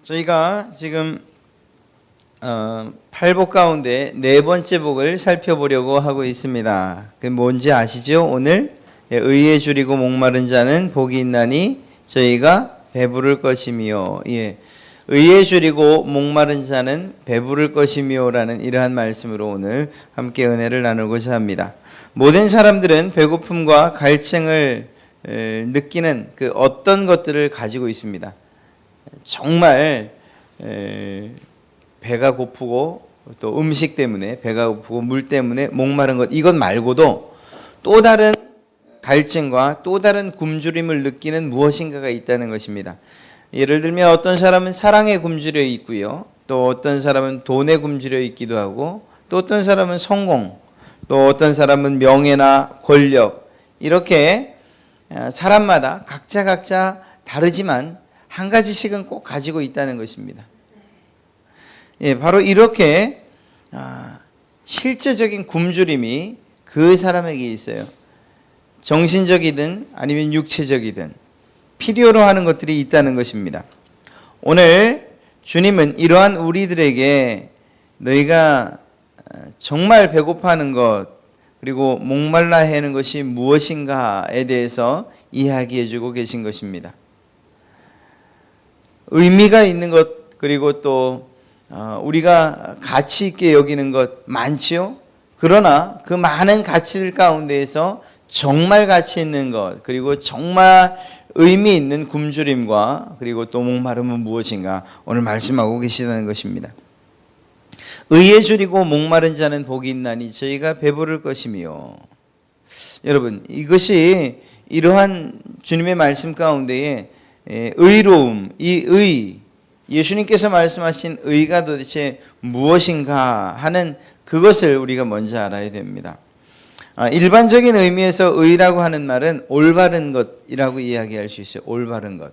저희가 지금 8복 가운데 네 번째 복을 살펴보려고 하고 있습니다. 그게 뭔지 아시죠? 오늘 의에 줄이고 목마른 자는 복이 있나니 저희가 배부를 것이며, 의에 줄이고 목마른 자는 배부를 것이며라는 이러한 말씀으로 오늘 함께 은혜를 나누고자 합니다. 모든 사람들은 배고픔과 갈증을 느끼는 그 어떤 것들을 가지고 있습니다. 정말 배가 고프고 또 음식 때문에 배가 고프고 물 때문에 목마른 것, 이것 말고도 또 다른 갈증과 또 다른 굶주림을 느끼는 무엇인가가 있다는 것입니다. 예를 들면 어떤 사람은 사랑에 굶주려 있고요, 또 어떤 사람은 돈에 굶주려 있기도 하고, 또 어떤 사람은 성공, 또 어떤 사람은 명예나 권력, 이렇게 사람마다 각자 다르지만 한 가지씩은 꼭 가지고 있다는 것입니다. 바로 이렇게 실제적인 굶주림이 그 사람에게 있어요. 정신적이든 아니면 육체적이든 필요로 하는 것들이 있다는 것입니다. 오늘 주님은 이러한 우리들에게 너희가 정말 배고파하는 것, 그리고 목말라 하는 것이 무엇인가에 대해서 이야기해 주고 계신 것입니다. 의미가 있는 것, 그리고 또 우리가 가치 있게 여기는 것 많지요. 그러나 그 많은 가치들 가운데에서 정말 가치 있는 것, 그리고 정말 의미 있는 굶주림과 그리고 또 목마름은 무엇인가 오늘 말씀하고 계시다는 것입니다. 의에 줄이고 목마른 자는 복이 있나니 저희가 배부를 것이며. 여러분, 이것이 이러한 주님의 말씀 가운데에 의로움, 이 의, 예수님께서 말씀하신 의가 도대체 무엇인가 하는 그것을 우리가 먼저 알아야 됩니다. 일반적인 의미에서 의라고 하는 말은 올바른 것이라고 이야기할 수 있어요. 올바른 것.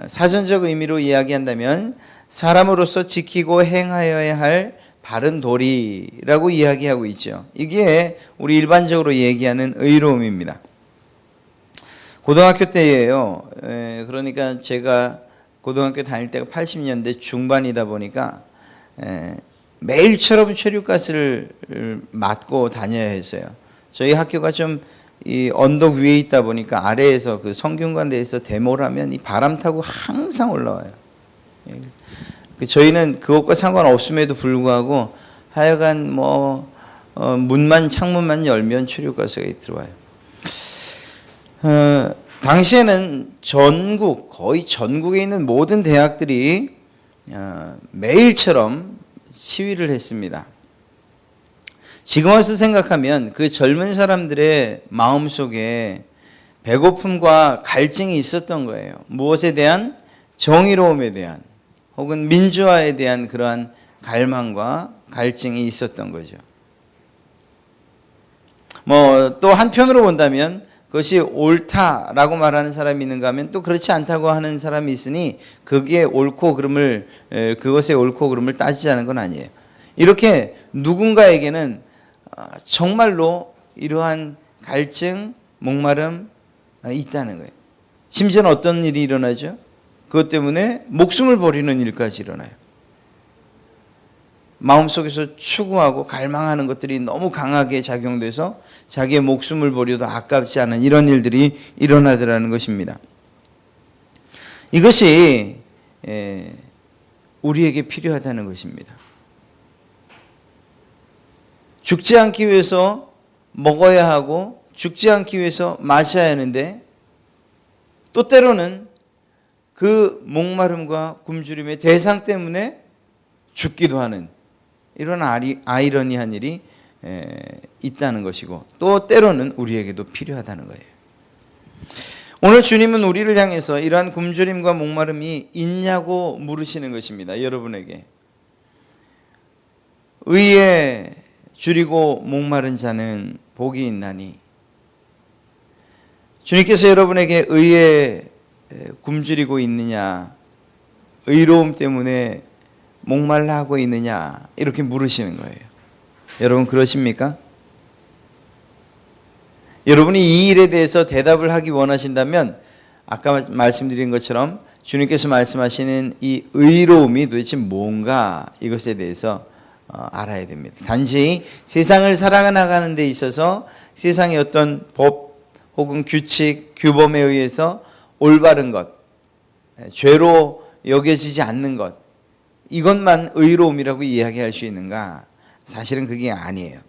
사전적 의미로 이야기한다면 사람으로서 지키고 행하여야 할 바른 도리라고 이야기하고 있죠. 이게 우리 일반적으로 얘기하는 의로움입니다. 고등학교 때예요. 그러니까 제가 고등학교 다닐 때가 80년대 중반이다 보니까 매일처럼 체류가스를 맞고 다녀야 했어요. 저희 학교가 좀 이 언덕 위에 있다 보니까 아래에서 그 성균관대에서 데모를 하면 이 바람 타고 항상 올라와요. 저희는 그것과 상관없음에도 불구하고 하여간 문만 창문만 열면 체류가스가 들어와요. 당시에는 거의 전국에 있는 모든 대학들이 매일처럼 시위를 했습니다. 지금 와서 생각하면 그 젊은 사람들의 마음속에 배고픔과 갈증이 있었던 거예요. 무엇에 대한? 정의로움에 대한, 혹은 민주화에 대한 그러한 갈망과 갈증이 있었던 거죠. 또 한편으로 본다면 그것이 옳다라고 말하는 사람이 있는가 하면 또 그렇지 않다고 하는 사람이 있으니 그것의 옳고 그름을 따지자는 건 아니에요. 이렇게 누군가에게는 정말로 이러한 갈증, 목마름 있다는 거예요. 심지어는 어떤 일이 일어나죠? 그것 때문에 목숨을 버리는 일까지 일어나요. 마음속에서 추구하고 갈망하는 것들이 너무 강하게 작용돼서 자기의 목숨을 버려도 아깝지 않은 이런 일들이 일어나더라는 것입니다. 이것이 우리에게 필요하다는 것입니다. 죽지 않기 위해서 먹어야 하고 죽지 않기 위해서 마셔야 하는데, 또 때로는 그 목마름과 굶주림의 대상 때문에 죽기도 하는 이런 아이러니한 일이 있다는 것이고, 또 때로는 우리에게도 필요하다는 거예요. 오늘 주님은 우리를 향해서 이러한 굶주림과 목마름이 있냐고 물으시는 것입니다. 여러분에게. 의에 줄이고 목마른 자는 복이 있나니. 주님께서 여러분에게 의에 굶주리고 있느냐, 의로움 때문에 목말라 하고 있느냐, 이렇게 물으시는 거예요. 여러분 그러십니까? 여러분이 이 일에 대해서 대답을 하기 원하신다면 아까 말씀드린 것처럼 주님께서 말씀하시는 이 의로움이 도대체 뭔가 이것에 대해서 알아야 됩니다. 단지 세상을 살아나가는 데 있어서 세상의 어떤 법 혹은 규칙, 규범에 의해서 올바른 것, 죄로 여겨지지 않는 것, 이것만 의로움이라고 이야기할 수 있는가? 사실은 그게 아니에요.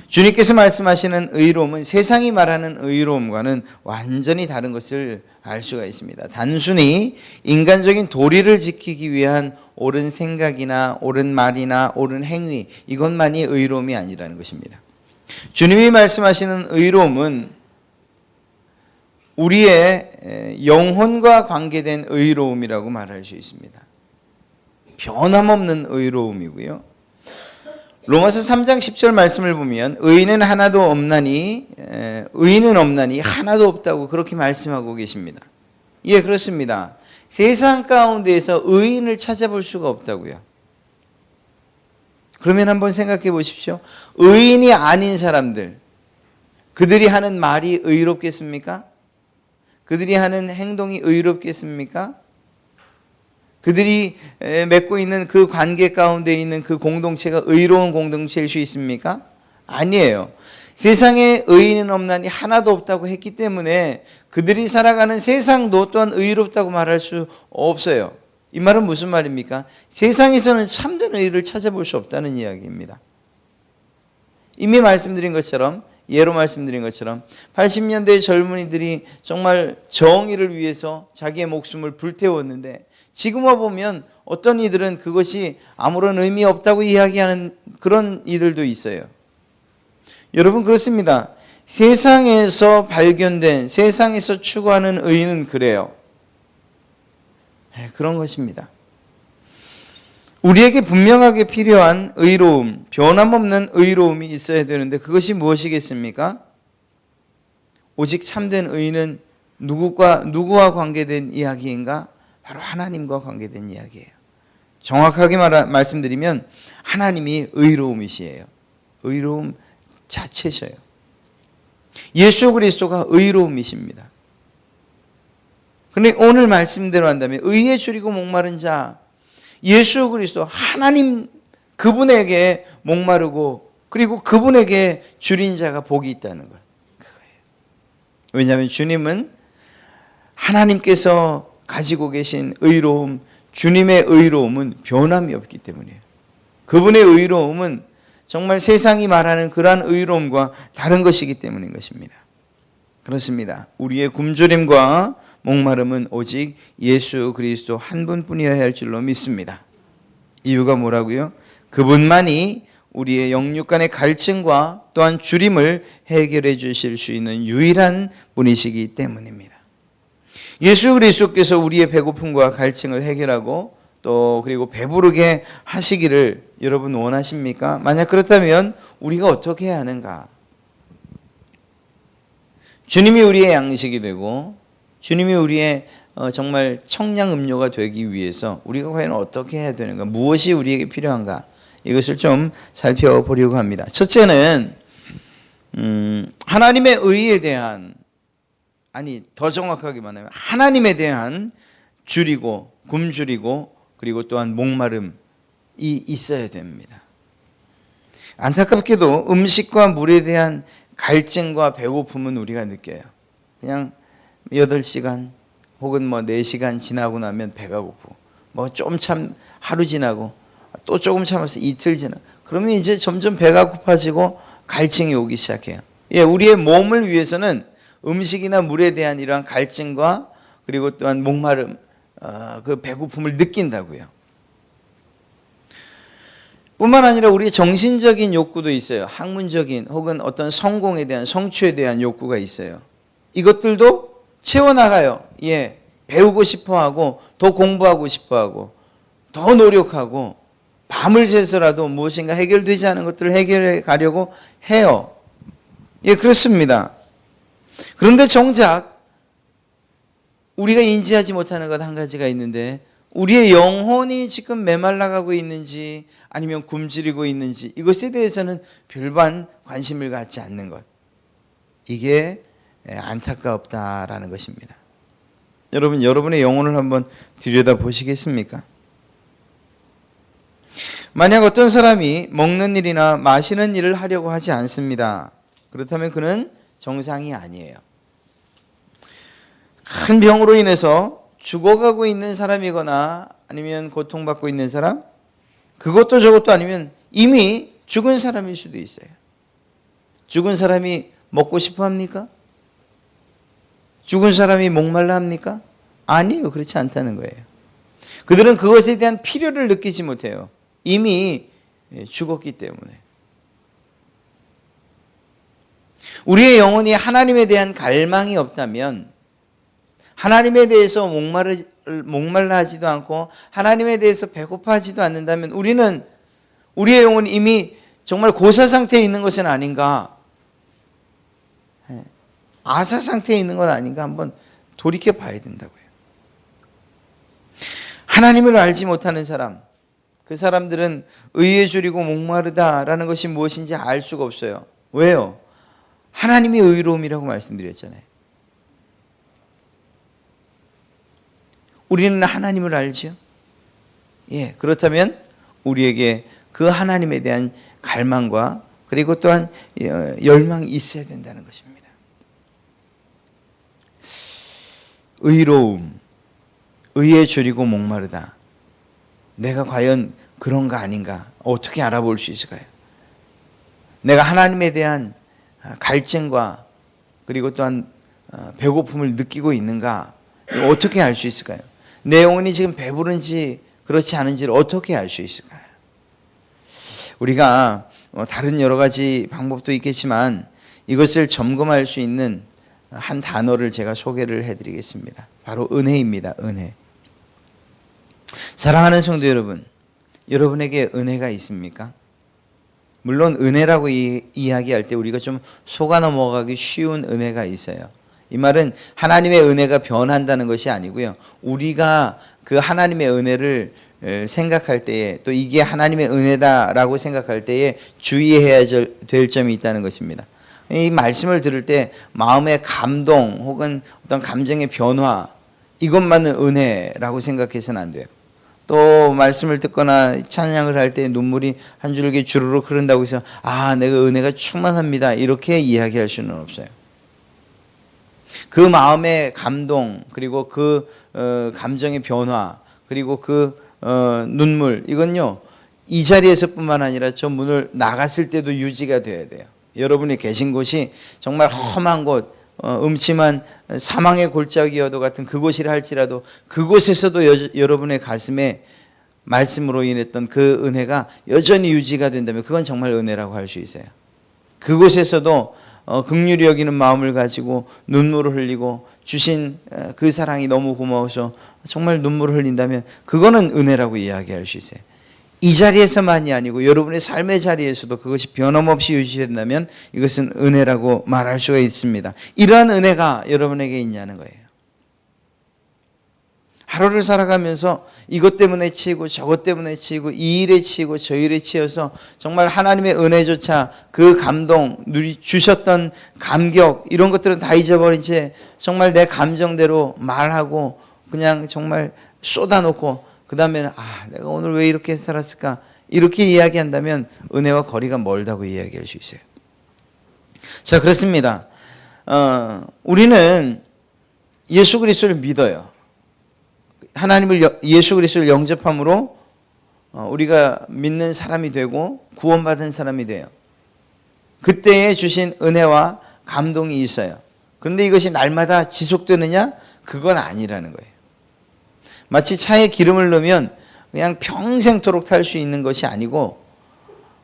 주님께서 말씀하시는 의로움은 세상이 말하는 의로움과는 완전히 다른 것을 알 수가 있습니다. 단순히 인간적인 도리를 지키기 위한 옳은 생각이나 옳은 말이나 옳은 행위, 이것만이 의로움이 아니라는 것입니다. 주님이 말씀하시는 의로움은 우리의 영혼과 관계된 의로움이라고 말할 수 있습니다. 변함없는 의로움이고요. 로마서 3장 10절 말씀을 보면 의인은 없나니 하나도 없다고 그렇게 말씀하고 계십니다. 예, 그렇습니다. 세상 가운데에서 의인을 찾아볼 수가 없다고요. 그러면 한번 생각해 보십시오. 의인이 아닌 사람들, 그들이 하는 말이 의롭겠습니까? 그들이 하는 행동이 의롭겠습니까? 그들이 맺고 있는 그 관계 가운데 있는 그 공동체가 의로운 공동체일 수 있습니까? 아니에요. 세상에 의인은 없나니 하나도 없다고 했기 때문에 그들이 살아가는 세상도 또한 의롭다고 말할 수 없어요. 이 말은 무슨 말입니까? 세상에서는 참된 의를 찾아볼 수 없다는 이야기입니다. 이미 말씀드린 것처럼, 예로 말씀드린 것처럼 80년대 젊은이들이 정말 정의를 위해서 자기의 목숨을 불태웠는데 지금 와보면 어떤 이들은 그것이 아무런 의미 없다고 이야기하는 그런 이들도 있어요. 여러분, 그렇습니다. 세상에서 발견된, 세상에서 추구하는 의는 그래요. 그런 것입니다. 우리에게 분명하게 필요한 의로움, 변함없는 의로움이 있어야 되는데 그것이 무엇이겠습니까? 오직 참된 의는 누구와 관계된 이야기인가? 바로 하나님과 관계된 이야기예요. 정확하게 말씀드리면 하나님이 의로움이시에요. 의로움 자체셔요. 예수 그리스도가 의로움이십니다. 그런데 오늘 말씀대로 한다면 의에 줄이고 목마른 자, 예수 그리스도 하나님 그분에게 목마르고 그리고 그분에게 줄인 자가 복이 있다는 것, 그거예요. 왜냐하면 주님은 하나님께서 가지고 계신 의로움, 주님의 의로움은 변함이 없기 때문이에요. 그분의 의로움은 정말 세상이 말하는 그러한 의로움과 다른 것이기 때문인 것입니다. 그렇습니다. 우리의 굶주림과 목마름은 오직 예수 그리스도 한 분뿐이어야 할 줄로 믿습니다. 이유가 뭐라고요? 그분만이 우리의 영육 간의 갈증과 또한 주림을 해결해 주실 수 있는 유일한 분이시기 때문입니다. 예수 그리스도께서 우리의 배고픔과 갈증을 해결하고 또 그리고 배부르게 하시기를 여러분 원하십니까? 만약 그렇다면 우리가 어떻게 해야 하는가? 주님이 우리의 양식이 되고 주님이 우리의 정말 청량 음료가 되기 위해서 우리가 과연 어떻게 해야 되는가? 무엇이 우리에게 필요한가? 이것을 좀 살펴보려고 합니다. 첫째는 하나님의 의에 대한, 더 정확하게 말하면 하나님에 대한 줄이고 굶주리고 그리고 또한 목마름이 있어야 됩니다. 안타깝게도 음식과 물에 대한 갈증과 배고픔은 우리가 느껴요. 그냥 8시간 혹은 4시간 지나고 나면 배가 고프고 좀 하루 지나고 또 조금 참아서 이틀 지나 그러면 이제 점점 배가 고파지고 갈증이 오기 시작해요. 우리의 몸을 위해서는 음식이나 물에 대한 이러한 갈증과 그리고 또한 목마름, 그 배고픔을 느낀다고요. 뿐만 아니라 우리의 정신적인 욕구도 있어요. 학문적인 혹은 어떤 성공에 대한, 성취에 대한 욕구가 있어요. 이것들도 채워나가요. 배우고 싶어하고 더 공부하고 싶어하고 더 노력하고 밤을 새서라도 무엇인가 해결되지 않은 것들을 해결해 가려고 해요. 그렇습니다. 그런데 정작 우리가 인지하지 못하는 것 한 가지가 있는데 우리의 영혼이 지금 메말라가고 있는지 아니면 굶주리고 있는지 이것에 대해서는 별반 관심을 갖지 않는 것. 이게 안타깝다라는 것입니다. 여러분, 여러분의 영혼을 한번 들여다 보시겠습니까? 만약 어떤 사람이 먹는 일이나 마시는 일을 하려고 하지 않습니다. 그렇다면 그는 정상이 아니에요. 큰 병으로 인해서 죽어가고 있는 사람이거나 아니면 고통받고 있는 사람, 그것도 저것도 아니면 이미 죽은 사람일 수도 있어요. 죽은 사람이 먹고 싶어 합니까? 죽은 사람이 목말라 합니까? 아니에요. 그렇지 않다는 거예요. 그들은 그것에 대한 필요를 느끼지 못해요. 이미 죽었기 때문에. 우리의 영혼이 하나님에 대한 갈망이 없다면, 하나님에 대해서 목말라 하지도 않고 하나님에 대해서 배고파하지도 않는다면 우리의 영혼이 이미 정말 고사 상태에 있는 것은 아닌가, 아사 상태에 있는 건 아닌가 한번 돌이켜 봐야 된다고요. 하나님을 알지 못하는 사람, 그 사람들은 의에 줄이고 목마르다라는 것이 무엇인지 알 수가 없어요. 왜요? 하나님이 의로움이라고 말씀드렸잖아요. 우리는 하나님을 알죠? 예, 그렇다면 우리에게 그 하나님에 대한 갈망과 그리고 또한 열망이 있어야 된다는 것입니다. 의로움, 의에 줄이고 목마르다. 내가 과연 그런가 아닌가 어떻게 알아볼 수 있을까요? 내가 하나님에 대한 갈증과 그리고 또한 배고픔을 느끼고 있는가 어떻게 알 수 있을까요? 내 영혼이 지금 배부른지 그렇지 않은지를 어떻게 알 수 있을까요? 우리가 다른 여러 가지 방법도 있겠지만 이것을 점검할 수 있는 한 단어를 제가 소개를 해드리겠습니다. 바로 은혜입니다. 은혜. 사랑하는 성도 여러분, 여러분에게 은혜가 있습니까? 물론 은혜라고 이야기할 때 우리가 좀 속아 넘어가기 쉬운 은혜가 있어요. 이 말은 하나님의 은혜가 변한다는 것이 아니고요. 우리가 그 하나님의 은혜를 생각할 때에 또 이게 하나님의 은혜다라고 생각할 때에 주의해야 될 점이 있다는 것입니다. 이 말씀을 들을 때 마음의 감동 혹은 어떤 감정의 변화, 이것만은 은혜라고 생각해서는 안 돼요. 또 말씀을 듣거나 찬양을 할 때 눈물이 한 줄기 주르륵 흐른다고 해서 내가 은혜가 충만합니다 이렇게 이야기할 수는 없어요. 그 마음의 감동 그리고 그 감정의 변화 그리고 그 눈물, 이건요 이 자리에서뿐만 아니라 저 문을 나갔을 때도 유지가 돼야 돼요. 여러분이 계신 곳이 정말 험한 곳, 음침한 사망의 골짜기여도 같은 그곳이라 할지라도 그곳에서도 여러분의 가슴에 말씀으로 인했던 그 은혜가 여전히 유지가 된다면 그건 정말 은혜라고 할 수 있어요. 그곳에서도 긍휼히 여기는 마음을 가지고 눈물을 흘리고 주신 그 사랑이 너무 고마워서 정말 눈물을 흘린다면 그거는 은혜라고 이야기할 수 있어요. 이 자리에서만이 아니고 여러분의 삶의 자리에서도 그것이 변함없이 유지된다면 이것은 은혜라고 말할 수가 있습니다. 이러한 은혜가 여러분에게 있냐는 거예요. 하루를 살아가면서 이것 때문에 치이고 저것 때문에 치이고 이 일에 치이고 저 일에 치여서 정말 하나님의 은혜조차 그 감동, 주셨던 감격 이런 것들은 다 잊어버린 채 정말 내 감정대로 말하고 그냥 정말 쏟아놓고 그 다음에는 내가 오늘 왜 이렇게 살았을까 이렇게 이야기한다면 은혜와 거리가 멀다고 이야기할 수 있어요. 자, 그렇습니다. 우리는 예수 그리스도를 믿어요. 하나님을 예수 그리스도를 영접함으로 우리가 믿는 사람이 되고 구원받은 사람이 돼요. 그때에 주신 은혜와 감동이 있어요. 그런데 이것이 날마다 지속되느냐? 그건 아니라는 거예요. 마치 차에 기름을 넣으면 그냥 평생토록 탈 수 있는 것이 아니고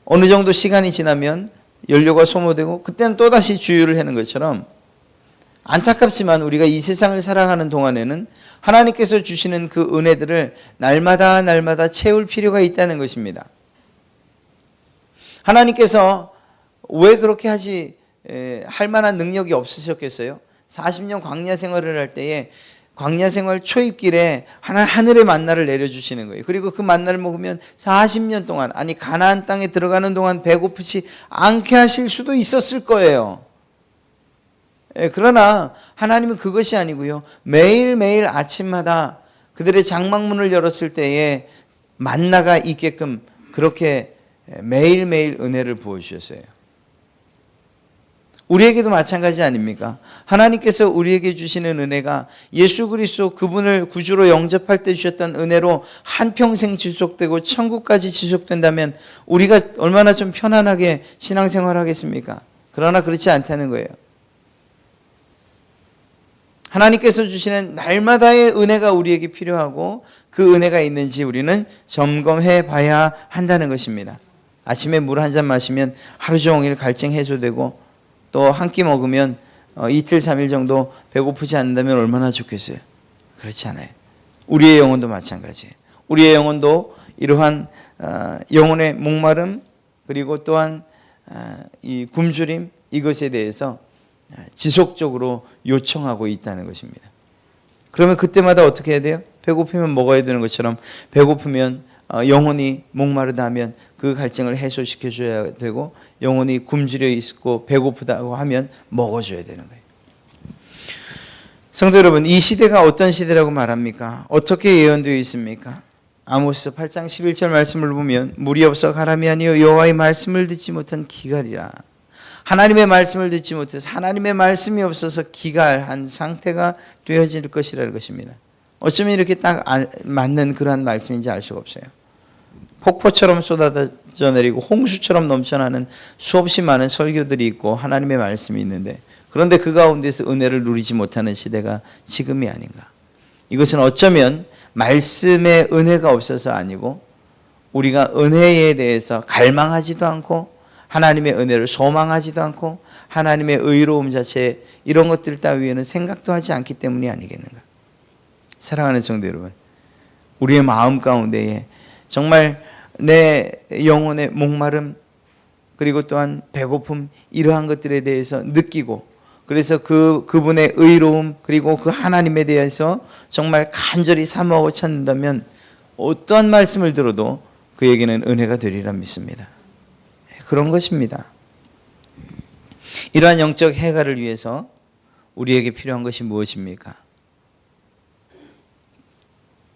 어느 정도 시간이 지나면 연료가 소모되고 그때는 또다시 주유를 하는 것처럼 안타깝지만 우리가 이 세상을 살아가는 동안에는 하나님께서 주시는 그 은혜들을 날마다 채울 필요가 있다는 것입니다. 하나님께서 왜 그렇게 할 만한 능력이 없으셨겠어요? 40년 광야 생활을 할 때에 광야 생활 초입길에 하늘의 만나를 내려주시는 거예요. 그리고 그 만나를 먹으면 40년 동안 가나안 땅에 들어가는 동안 배고프지 않게 하실 수도 있었을 거예요. 그러나 하나님은 그것이 아니고요. 매일매일 아침마다 그들의 장막문을 열었을 때에 만나가 있게끔 그렇게 매일매일 은혜를 부어주셨어요. 우리에게도 마찬가지 아닙니까? 하나님께서 우리에게 주시는 은혜가 예수 그리스도 그분을 구주로 영접할 때 주셨던 은혜로 한평생 지속되고 천국까지 지속된다면 우리가 얼마나 좀 편안하게 신앙생활 하겠습니까? 그러나 그렇지 않다는 거예요. 하나님께서 주시는 날마다의 은혜가 우리에게 필요하고 그 은혜가 있는지 우리는 점검해 봐야 한다는 것입니다. 아침에 물 한 잔 마시면 하루 종일 갈증 해소되고 또 한 끼 먹으면 이틀 3일 정도 배고프지 않는다면 얼마나 좋겠어요. 그렇지 않아요. 우리의 영혼도 마찬가지예요. 우리의 영혼도 이러한 영혼의 목마름 그리고 또한 이 굶주림 이것에 대해서 지속적으로 요청하고 있다는 것입니다. 그러면 그때마다 어떻게 해야 돼요? 배고프면 먹어야 되는 것처럼 배고프면 영혼이 목마르다 하면 그 갈증을 해소시켜 줘야 되고 영혼이 굶주려 있고 배고프다고 하면 먹어줘야 되는 거예요. 성도 여러분, 이 시대가 어떤 시대라고 말합니까? 어떻게 예언되어 있습니까? 아모스 8장 11절 말씀을 보면 물이 없어 가람이 아니요 여호와의 말씀을 듣지 못한 기갈이라. 하나님의 말씀을 듣지 못해서 하나님의 말씀이 없어서 기갈한 상태가 되어질 것이라는 것입니다. 어쩌면 이렇게 딱 맞는 그러한 말씀인지 알 수가 없어요. 폭포처럼 쏟아져 내리고 홍수처럼 넘쳐나는 수없이 많은 설교들이 있고 하나님의 말씀이 있는데 그런데 그 가운데서 은혜를 누리지 못하는 시대가 지금이 아닌가. 이것은 어쩌면 말씀의 은혜가 없어서 아니고 우리가 은혜에 대해서 갈망하지도 않고 하나님의 은혜를 소망하지도 않고 하나님의 의로움 자체 이런 것들 따위에는 생각도 하지 않기 때문이 아니겠는가. 사랑하는 성도 여러분, 우리의 마음 가운데에 정말 내 영혼의 목마름 그리고 또한 배고픔 이러한 것들에 대해서 느끼고 그래서 그분의 의로움 그리고 그 하나님에 대해서 정말 간절히 사모하고 찾는다면 어떠한 말씀을 들어도 그에게는 은혜가 되리라 믿습니다. 그런 것입니다. 이러한 영적 해가를 위해서 우리에게 필요한 것이 무엇입니까?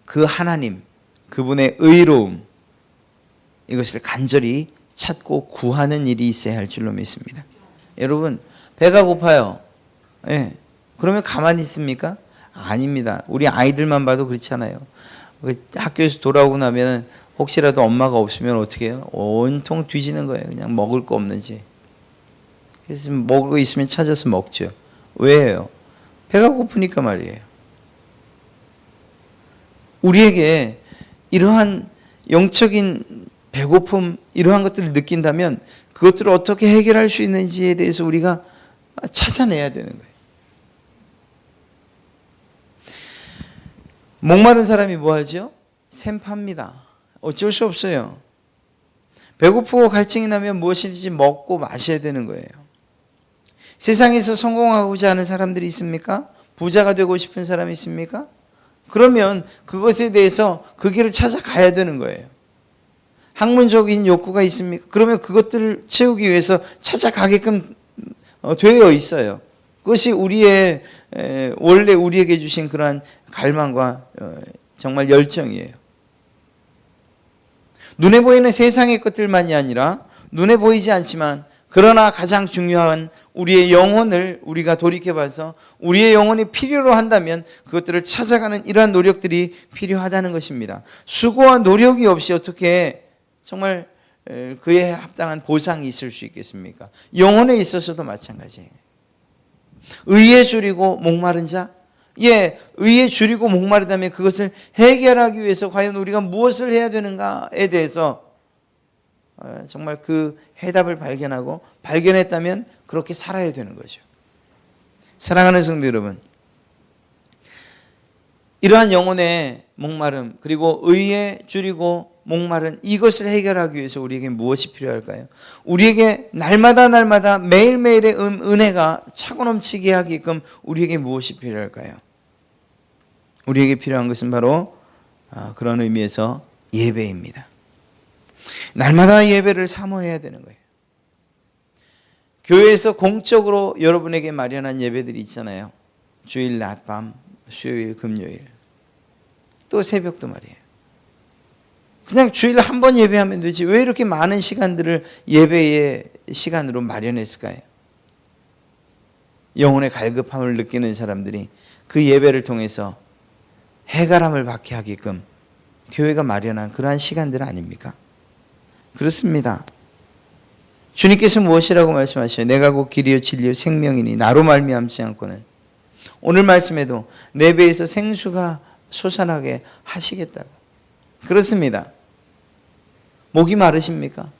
그 하나님, 그분의 의로움 이것을 간절히 찾고 구하는 일이 있어야 할 줄로 믿습니다. 여러분 배가 고파요. 예. 그러면 가만히 있습니까? 아닙니다. 우리 아이들만 봐도 그렇잖아요. 학교에서 돌아오고 나면 혹시라도 엄마가 없으면 어떻게 해요? 온통 뒤지는 거예요. 그냥 먹을 거 없는지. 그래서 먹을 거 있으면 찾아서 먹죠. 왜요? 배가 고프니까 말이에요. 우리에게 이러한 영적인 배고픔 이러한 것들을 느낀다면 그것들을 어떻게 해결할 수 있는지에 대해서 우리가 찾아내야 되는 거예요. 목마른 사람이 뭐 하죠? 샘팝니다. 어쩔 수 없어요. 배고프고 갈증이 나면 무엇이든지 먹고 마셔야 되는 거예요. 세상에서 성공하고자 하는 사람들이 있습니까? 부자가 되고 싶은 사람이 있습니까? 그러면 그것에 대해서 그 길을 찾아가야 되는 거예요. 학문적인 욕구가 있습니까? 그러면 그것들을 채우기 위해서 찾아가게끔 되어 있어요. 그것이 우리의 원래 우리에게 주신 그러한 갈망과 정말 열정이에요. 눈에 보이는 세상의 것들만이 아니라 눈에 보이지 않지만 그러나 가장 중요한 우리의 영혼을 우리가 돌이켜봐서 우리의 영혼이 필요로 한다면 그것들을 찾아가는 이러한 노력들이 필요하다는 것입니다. 수고와 노력이 없이 어떻게 정말 그에 합당한 보상이 있을 수 있겠습니까? 영혼에 있어서도 마찬가지예요. 의에 줄이고 목마른 자? 예, 의에 줄이고 목마르다면 그것을 해결하기 위해서 과연 우리가 무엇을 해야 되는가에 대해서 정말 그 해답을 발견하고 발견했다면 그렇게 살아야 되는 거죠. 사랑하는 성도 여러분, 이러한 영혼의 목마름 그리고 의에 줄이고 목마른 이것을 해결하기 위해서 우리에게 무엇이 필요할까요? 우리에게 날마다 매일매일의 은혜가 차고 넘치게 하게끔 우리에게 무엇이 필요할까요? 우리에게 필요한 것은 바로 그런 의미에서 예배입니다. 날마다 예배를 사모해야 되는 거예요. 교회에서 공적으로 여러분에게 마련한 예배들이 있잖아요. 주일 낮밤, 수요일, 금요일, 또 새벽도 말이에요. 그냥 주일에 한 번 예배하면 되지 왜 이렇게 많은 시간들을 예배의 시간으로 마련했을까요? 영혼의 갈급함을 느끼는 사람들이 그 예배를 통해서 해가람을 받게 하게끔 교회가 마련한 그러한 시간들 아닙니까? 그렇습니다. 주님께서 무엇이라고 말씀하셔요? 내가 곧 길이요 진리요 생명이니 나로 말미암지 않고는, 오늘 말씀에도 내 배에서 생수가 솟아나게 하시겠다고. 그렇습니다. 목이 마르십니까?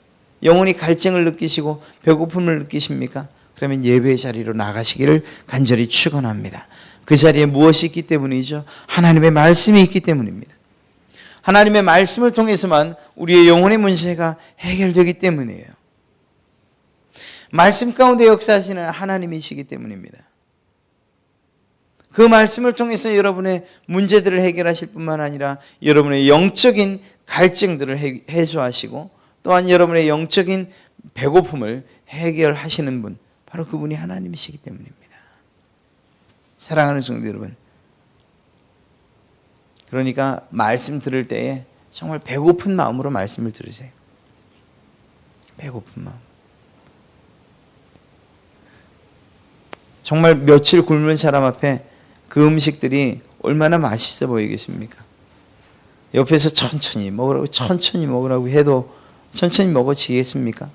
영혼이 갈증을 느끼시고 배고픔을 느끼십니까? 그러면 예배의 자리로 나가시기를 간절히 축원합니다. 그 자리에 무엇이 있기 때문이죠? 하나님의 말씀이 있기 때문입니다. 하나님의 말씀을 통해서만 우리의 영혼의 문제가 해결되기 때문이에요. 말씀 가운데 역사하시는 하나님이시기 때문입니다. 그 말씀을 통해서 여러분의 문제들을 해결하실 뿐만 아니라 여러분의 영적인 갈증들을 해소하시고 또한 여러분의 영적인 배고픔을 해결하시는 분, 바로 그분이 하나님이시기 때문입니다. 사랑하는 성도 여러분, 그러니까 말씀 들을 때에 정말 배고픈 마음으로 말씀을 들으세요. 배고픈 마음. 정말 며칠 굶은 사람 앞에 그 음식들이 얼마나 맛있어 보이겠습니까? 옆에서 천천히 먹으라고 해도 천천히 먹어지겠습니까?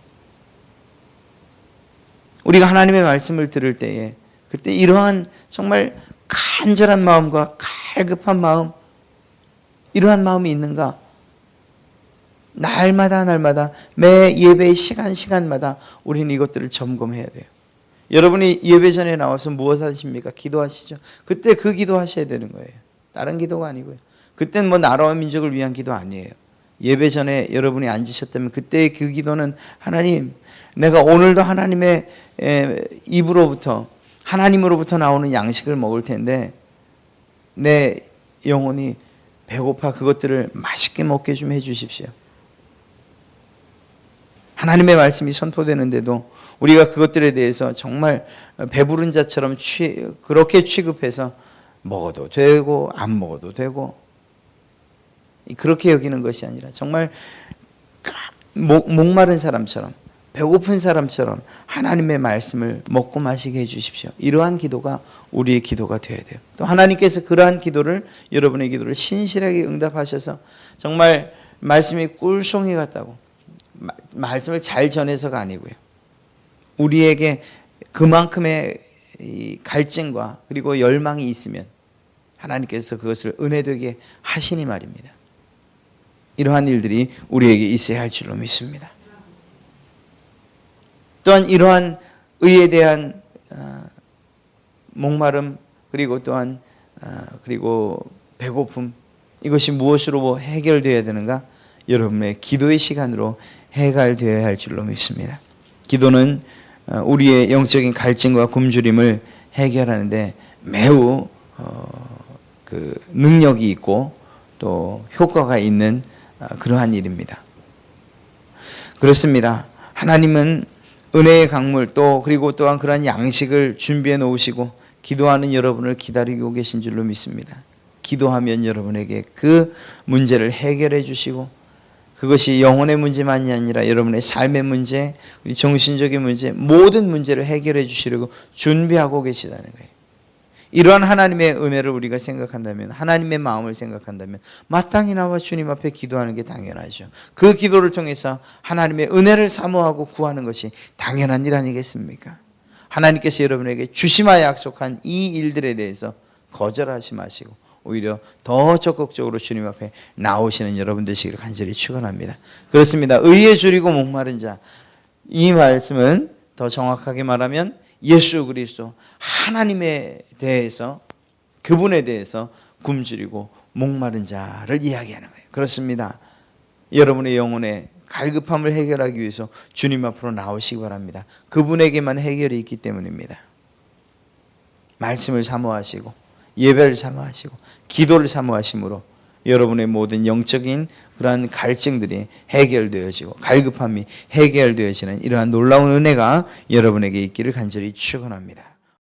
우리가 하나님의 말씀을 들을 때에 그때 이러한 정말 간절한 마음과 갈급한 마음, 이러한 마음이 있는가? 날마다 매 예배의 시간마다 우리는 이것들을 점검해야 돼요. 여러분이 예배 전에 나와서 무엇 하십니까? 기도하시죠. 그때 그 기도하셔야 되는 거예요. 다른 기도가 아니고요. 그때는 뭐 나라와 민족을 위한 기도 아니에요. 예배 전에 여러분이 앉으셨다면 그때의 그 기도는, 하나님, 내가 오늘도 하나님의 입으로부터, 하나님으로부터 나오는 양식을 먹을 텐데 내 영혼이 배고파 그것들을 맛있게 먹게 좀 해주십시오. 하나님의 말씀이 선포되는데도 우리가 그것들에 대해서 정말 배부른 자처럼 그렇게 취급해서 먹어도 되고 안 먹어도 되고 그렇게 여기는 것이 아니라 정말 목마른 사람처럼, 배고픈 사람처럼 하나님의 말씀을 먹고 마시게 해주십시오. 이러한 기도가 우리의 기도가 되어야 돼요. 또 하나님께서 그러한 기도를, 여러분의 기도를 신실하게 응답하셔서 정말 말씀이 꿀송이 같다고, 말씀을 잘 전해서가 아니고요, 우리에게 그만큼의 갈증과 그리고 열망이 있으면 하나님께서 그것을 은혜되게 하시니 말입니다. 이러한 일들이 우리에게 있어야 할 줄로 믿습니다. 또한 이러한 의에 대한 목마름, 그리고 또한 그리고 배고픔, 이것이 무엇으로 해결되어야 되는가? 여러분의 기도의 시간으로 해결되어야 할 줄로 믿습니다. 기도는 우리의 영적인 갈증과 굶주림을 해결하는데 매우 그 능력이 있고 또 효과가 있는 그러한 일입니다. 그렇습니다. 하나님은 은혜의 강물, 또 그리고 또한 그러한 양식을 준비해 놓으시고 기도하는 여러분을 기다리고 계신 줄로 믿습니다. 기도하면 여러분에게 그 문제를 해결해 주시고, 그것이 영혼의 문제만이 아니라 여러분의 삶의 문제, 정신적인 문제, 모든 문제를 해결해 주시려고 준비하고 계시다는 거예요. 이러한 하나님의 은혜를 우리가 생각한다면, 하나님의 마음을 생각한다면 마땅히 나와 주님 앞에 기도하는 게 당연하죠. 그 기도를 통해서 하나님의 은혜를 사모하고 구하는 것이 당연한 일 아니겠습니까? 하나님께서 여러분에게 주시마 약속한 이 일들에 대해서 거절하지 마시고 오히려 더 적극적으로 주님 앞에 나오시는 여러분 되시기를 간절히 축원합니다. 그렇습니다. 의에 줄이고 목마른 자, 이 말씀은 더 정확하게 말하면 예수 그리스도 하나님에 대해서, 그분에 대해서 굶주리고 목마른 자를 이야기하는 거예요. 그렇습니다. 여러분의 영혼의 갈급함을 해결하기 위해서 주님 앞으로 나오시기 바랍니다. 그분에게만 해결이 있기 때문입니다. 말씀을 사모하시고 예배를 사모하시고 기도를 사모하심으로 여러분의 모든 영적인 그러한 갈증들이 해결되어지고 갈급함이 해결되어지는 이러한 놀라운 은혜가 여러분에게 있기를 간절히 축원합니다.